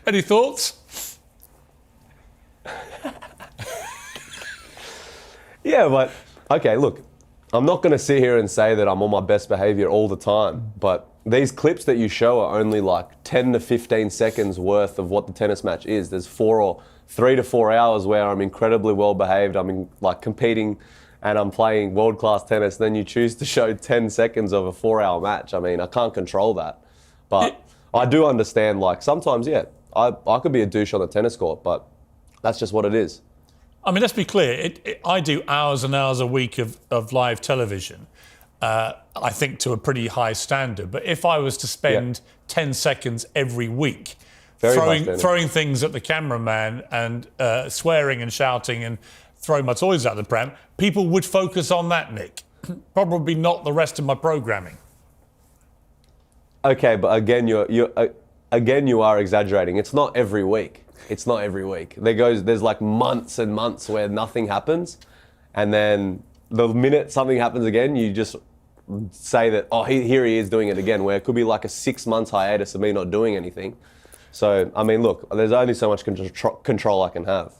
Any thoughts? Yeah, but, okay, look, I'm not going to sit here and say that I'm on my best behavior all the time, but these clips that you show are only like 10 to 15 seconds worth of what the tennis match is. There's 3 to 4 hours where I'm incredibly well behaved, competing and I'm playing world-class tennis. Then you choose to show 10 seconds of a 4-hour match. I mean, I can't control that. But I do understand, like, sometimes, yeah, I could be a douche on the tennis court, but that's just what it is. I mean, let's be clear. I do hours and hours a week of live television, I think to a pretty high standard. But if I was to spend 10 seconds every week throwing things at the cameraman and swearing and shouting and throwing my toys out the pram, people would focus on that, Nick. Probably not the rest of my programming. Okay, but again, you are exaggerating. It's not every week. It's not every week. There's like months and months where nothing happens, and then the minute something happens again, you just say that, oh, here he is doing it again, where it could be like a 6 months hiatus of me not doing anything. So, I mean, look, there's only so much control I can have.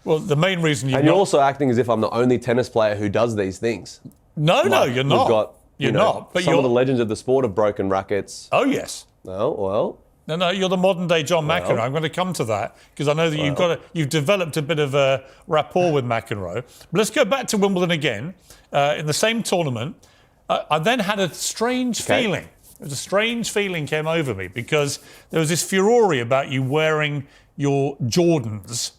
Well, the main reason you're also acting as if I'm the only tennis player who does these things. No, you're not. We've got, you're not. But some of the legends of the sport have broken rackets. Oh, yes. Oh, well. No, you're the modern day John McEnroe. I'm going to come to that because I know that you've developed a bit of a rapport with McEnroe. But let's go back to Wimbledon again. In the same tournament, I then had a strange feeling. There was a strange feeling came over me because there was this furore about you wearing your Jordans,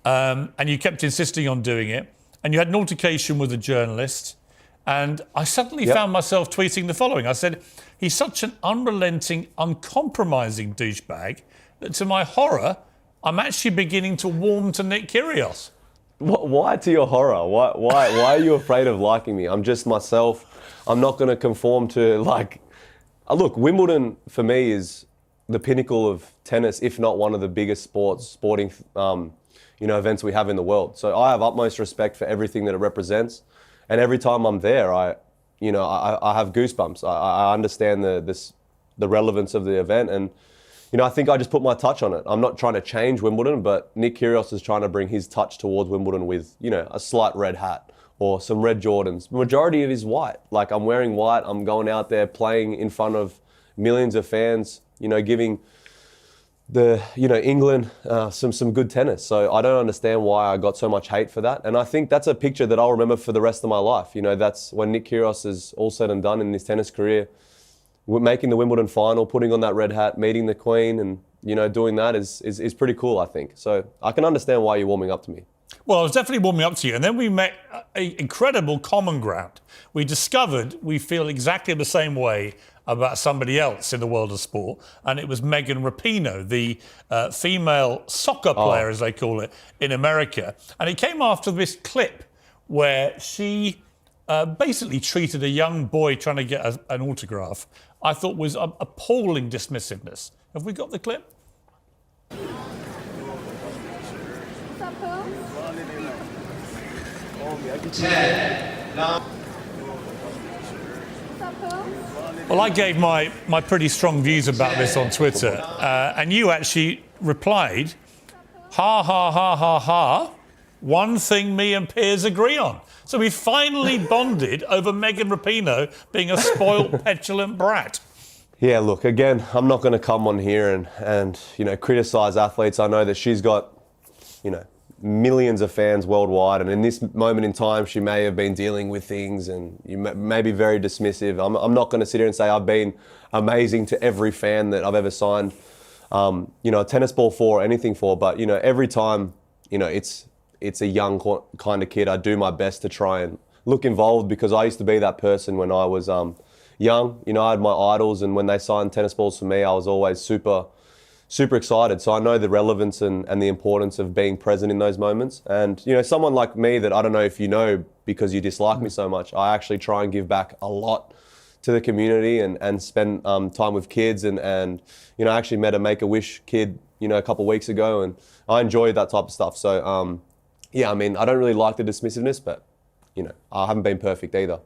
and you kept insisting on doing it. And you had an altercation with a journalist, and I suddenly found myself tweeting the following. I said, he's such an unrelenting, uncompromising douchebag that to my horror, I'm actually beginning to warm to Nick Kyrgios. Why to your horror? Why are you afraid of liking me? I'm just myself. I'm not going to conform to, like... Look, Wimbledon, for me, is the pinnacle of tennis, if not one of the biggest sporting events we have in the world. So I have utmost respect for everything that it represents. And every time I'm there, I have goosebumps. I understand the relevance of the event, and I think I just put my touch on it. I'm not trying to change Wimbledon, but Nick Kyrgios is trying to bring his touch towards Wimbledon with a slight red hat or some red Jordans. The majority of it is white. Like, I'm wearing white. I'm going out there playing in front of millions of fans. Giving England some good tennis. So I don't understand why I got so much hate for that. And I think that's a picture that I'll remember for the rest of my life. That's when Nick Kyrgios is all said and done in his tennis career. Making the Wimbledon final, putting on that red hat, meeting the Queen, and doing that is pretty cool, I think. So I can understand why you're warming up to me. Well, I was definitely warming up to you. And then we met an incredible common ground. We discovered we feel exactly the same way about somebody else in the world of sport, and it was Megan Rapinoe, the female soccer player, as they call it, in America. And it came after this clip where she basically treated a young boy trying to get an autograph, I thought was appalling dismissiveness. Have we got the clip? Well, I gave my pretty strong views about this on Twitter, and you actually replied, ha, ha, ha, ha, ha, one thing me and Piers agree on. So we finally bonded over Megan Rapinoe being a spoiled, petulant brat. Yeah, look, again, I'm not going to come on here and criticise athletes. I know that she's got, millions of fans worldwide, and in this moment in time, she may have been dealing with things, and you may be very dismissive. I'm not going to sit here and say I've been amazing to every fan that I've ever signed, a tennis ball for, or anything for, but every time, it's a young kind of kid, I do my best to try and look involved, because I used to be that person when I was young. I had my idols, and when they signed tennis balls for me, I was always super excited. So I know the relevance and the importance of being present in those moments. And, someone like me that I don't know if you know because you dislike me so much, I actually try and give back a lot to the community and spend time with kids. And I actually met a Make-A-Wish kid, a couple of weeks ago, and I enjoy that type of stuff. So, I don't really like the dismissiveness, but, I haven't been perfect either.